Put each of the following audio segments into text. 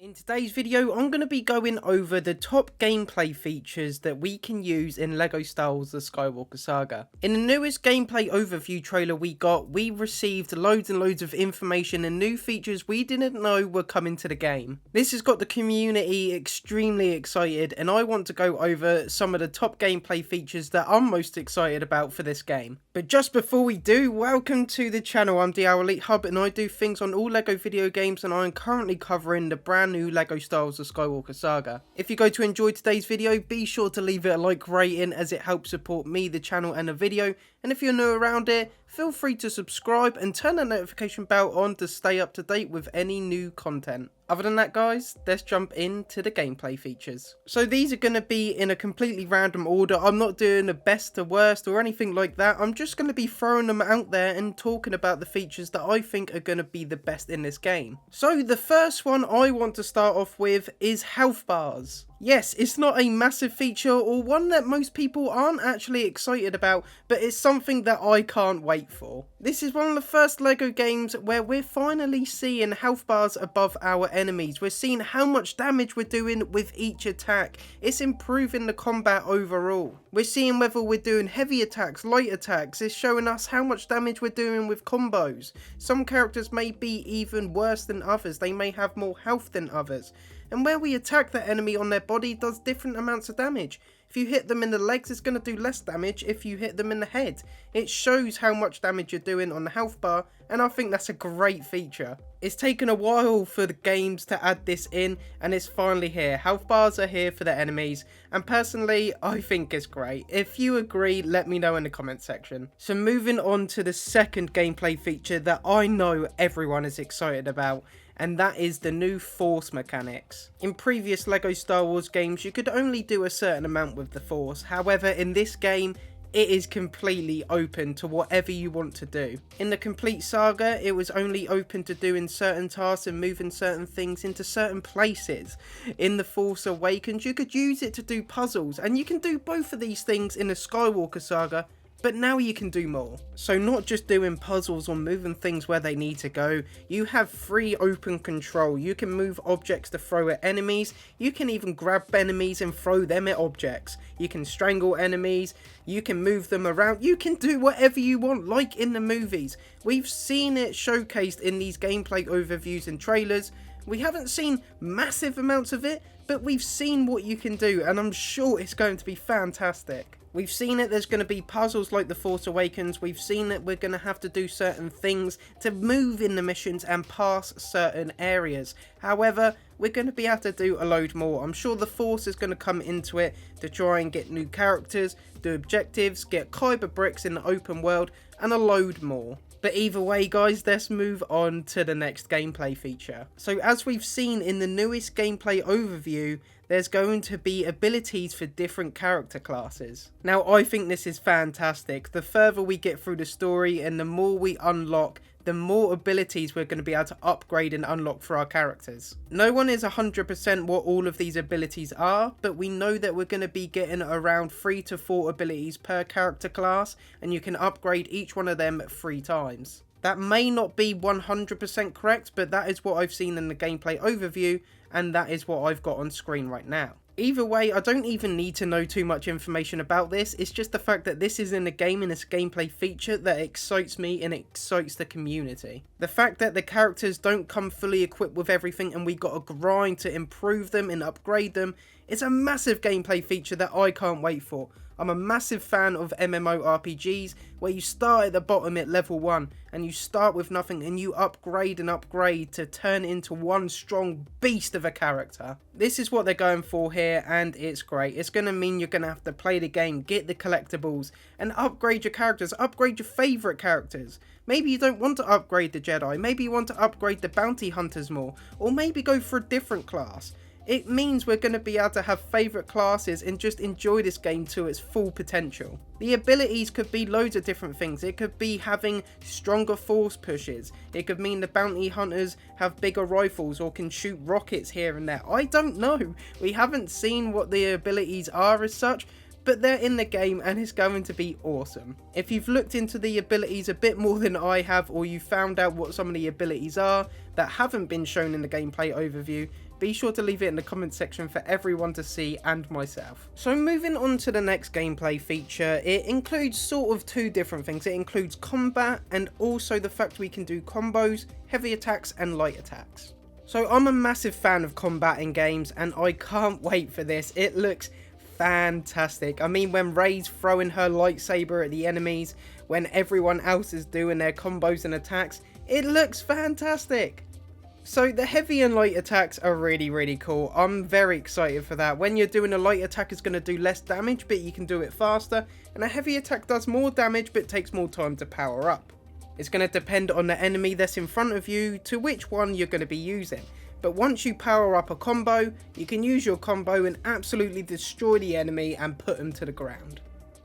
In today's video, I'm going to be going over the top gameplay features that we can use in LEGO Star Wars The Skywalker Saga. In the newest gameplay overview trailer we received loads and loads of information and new features we didn't know were coming to the game. This has got the community extremely excited, and I want to go over some of the top gameplay features that I'm most excited about for this game. But just before we do, welcome to the channel. I'm the Elite Hub and I do things on all LEGO video games, and I am currently covering the brand new LEGO Star Wars The Skywalker Saga. If you're going to enjoy today's video, be sure to leave it a like rating as it helps support me, the channel and the video. And if you're new around here, feel free to subscribe and turn the notification bell on to stay up to date with any new content. Other than that guys, let's jump into the gameplay features. So these are going to be in a completely random order. I'm not doing the best to worst or anything like that. I'm just going to be throwing them out there and talking about the features that I think are going to be the best in this game. So the first one I want to start off with is health bars. Yes, it's not a massive feature or one that most people aren't actually excited about, but it's something that I can't wait for. This is one of the first LEGO games where we're finally seeing health bars above our enemies. We're seeing how much damage we're doing with each attack. It's improving the combat overall. We're seeing whether we're doing heavy attacks, light attacks. It's showing us how much damage we're doing with combos. Some characters may be even worse than others. They may have more health than others. And where we attack the enemy on their body does different amounts of damage. If you hit them in the legs, it's going to do less damage if you hit them in the head. It shows how much damage you're doing on the health bar, and I think that's a great feature. It's taken a while for the games to add this in, and it's finally here. Health bars are here for the enemies, and personally, I think it's great. If you agree, let me know in the comment section. So moving on to the second gameplay feature that I know everyone is excited about, and that is the new Force mechanics. In previous LEGO Star Wars games, you could only do a certain amount with the Force. However, in this game, it is completely open to whatever you want to do. In the complete saga, it was only open to doing certain tasks and moving certain things into certain places. In The Force Awakens, you could use it to do puzzles, and you can do both of these things in the Skywalker Saga, but now you can do more. So not just doing puzzles or moving things where they need to go, you have free open control. You can move objects to throw at enemies, you can even grab enemies and throw them at objects. You can strangle enemies, you can move them around, you can do whatever you want like in the movies. We've seen it showcased in these gameplay overviews and trailers. We haven't seen massive amounts of it, but we've seen what you can do, and I'm sure it's going to be fantastic. We've seen it, there's going to be puzzles like The Force Awakens. We've seen that we're going to have to do certain things to move in the missions and pass certain areas. However, we're going to be able to do a load more. I'm sure the Force is going to come into it to try and get new characters, do objectives, get Kyber bricks in the open world, and a load more. But either way guys, let's move on to the next gameplay feature. So as we've seen in the newest gameplay overview, there's going to be abilities for different character classes. Now I think this is fantastic. The further we get through the story and the more we unlock, the more abilities we're going to be able to upgrade and unlock for our characters. No one is 100% what all of these abilities are, but we know that we're going to be getting around 3 to 4 abilities per character class, and you can upgrade each one of them 3 times. That may not be 100% correct, but that is what I've seen in the gameplay overview, and that is what I've got on screen right now. Either way, I don't even need to know too much information about this. It's just the fact that this is in the game and it's a gameplay feature that excites me and excites the community. The fact that the characters don't come fully equipped with everything and we got to grind to improve them and upgrade them, it's a massive gameplay feature that I can't wait for. I'm a massive fan of MMORPGs where you start at the bottom at level 1 and you start with nothing and you upgrade and upgrade to turn into one strong beast of a character. This is what they're going for here, and it's great. It's going to mean you're going to have to play the game, get the collectibles and upgrade your characters, upgrade your favourite characters. Maybe you don't want to upgrade the Jedi, maybe you want to upgrade the bounty hunters more, or maybe go for a different class. It means we're going to be able to have favourite classes and just enjoy this game to its full potential. The abilities could be loads of different things. It could be having stronger force pushes. It could mean the bounty hunters have bigger rifles or can shoot rockets here and there. I don't know. We haven't seen what the abilities are as such, but they're in the game and it's going to be awesome. If you've looked into the abilities a bit more than I have, or you found out what some of the abilities are that haven't been shown in the gameplay overview, be sure to leave it in the comment section for everyone to see and myself. So moving on to the next gameplay feature, it includes sort of two different things. It includes combat and also the fact we can do combos, heavy attacks and light attacks. So I'm a massive fan of combat in games and I can't wait for this. It looks fantastic. I mean, when Rey's throwing her lightsaber at the enemies, when everyone else is doing their combos and attacks, it looks fantastic. So the heavy and light attacks are really cool. I'm very excited for that. When you're doing a light attack, it's going to do less damage, but you can do it faster. And a heavy attack does more damage, but takes more time to power up. It's going to depend on the enemy that's in front of you to which one you're going to be using. But once you power up a combo, you can use your combo and absolutely destroy the enemy and put them to the ground.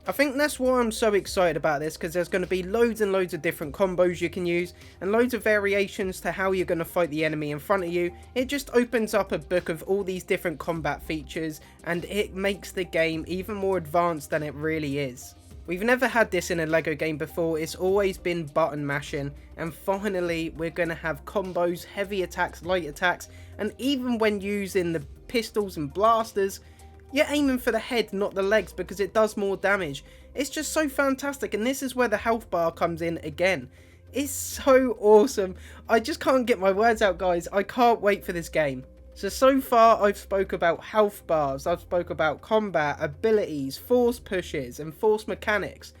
I think that's why I'm so excited about this, because there's going to be loads and loads of different combos you can use and loads of variations to how you're going to fight the enemy in front of you. It just opens up a book of all these different combat features and it makes the game even more advanced than it really is. We've never had this in a LEGO game before. It's always been button mashing, and finally we're going to have combos, heavy attacks, light attacks, and even when using the pistols and blasters, you're aiming for the head, not the legs, because it does more damage. It's just so fantastic, and this is where the health bar comes in again. It's so awesome. I just can't get my words out, guys. I can't wait for this game. So far I've spoke about health bars, I've spoke about combat, abilities, force pushes and force mechanics.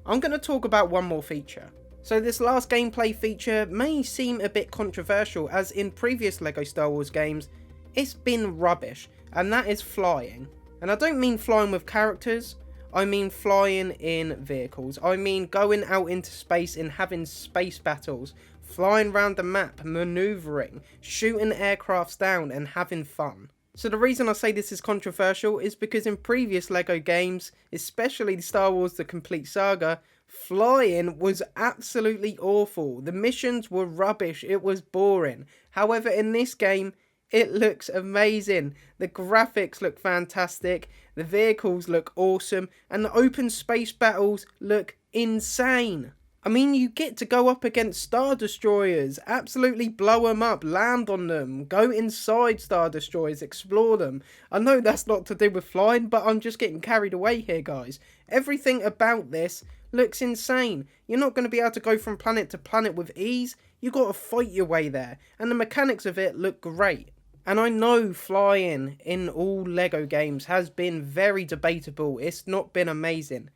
I'm going to talk about one more feature. So this last gameplay feature may seem a bit controversial, as in previous LEGO Star Wars games it's been rubbish, and that is flying. And I don't mean flying with characters, I mean flying in vehicles. I mean going out into space and having space battles, flying around the map, manoeuvring, shooting aircrafts down and having fun. So the reason I say this is controversial is because in previous LEGO games, especially Star Wars The Complete Saga, flying was absolutely awful. The missions were rubbish, it was boring. However, in this game, it looks amazing. The graphics look fantastic, the vehicles look awesome, and the open space battles look insane. I mean, you get to go up against Star Destroyers, absolutely blow them up, land on them, go inside Star Destroyers, explore them. I know that's not to do with flying, but I'm just getting carried away here, guys. Everything about this looks insane. You're not going to be able to go from planet to planet with ease. You got to fight your way there, and the mechanics of it look great. And I know flying in all LEGO games has been very debatable. It's not been amazing.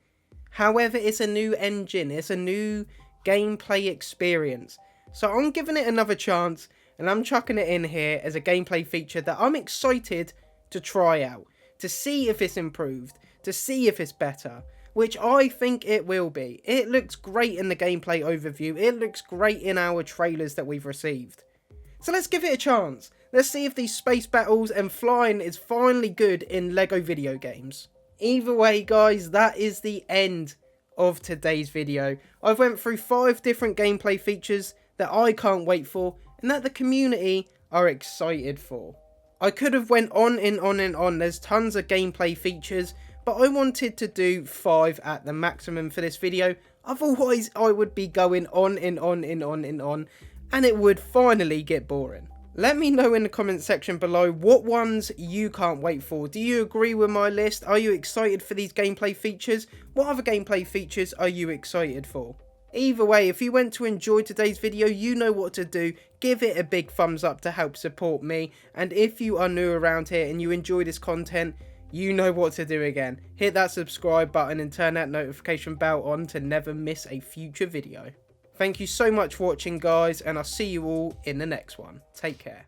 However, it's a new engine, it's a new gameplay experience. So I'm giving it another chance, and I'm chucking it in here as a gameplay feature that I'm excited to try out. To see if it's improved, to see if it's better, which I think it will be. It looks great in the gameplay overview, it looks great in our trailers that we've received. So let's give it a chance. Let's see if these space battles and flying is finally good in LEGO video games. Either way, guys, that is the end of today's video. I've went through 5 different gameplay features that I can't wait for and that the community are excited for. I could have went on and on and on. There's tons of gameplay features, but I wanted to do 5 at the maximum for this video. Otherwise, I would be going on and on and on and on, and it would finally get boring. Let me know in the comment section below what ones you can't wait for. Do you agree with my list? Are you excited for these gameplay features? What other gameplay features are you excited for? Either way, if you went to enjoy today's video, you know what to do. Give it a big thumbs up to help support me. And if you are new around here and you enjoy this content, you know what to do again. Hit that subscribe button and turn that notification bell on to never miss a future video. Thank you so much for watching, guys, and I'll see you all in the next one. Take care.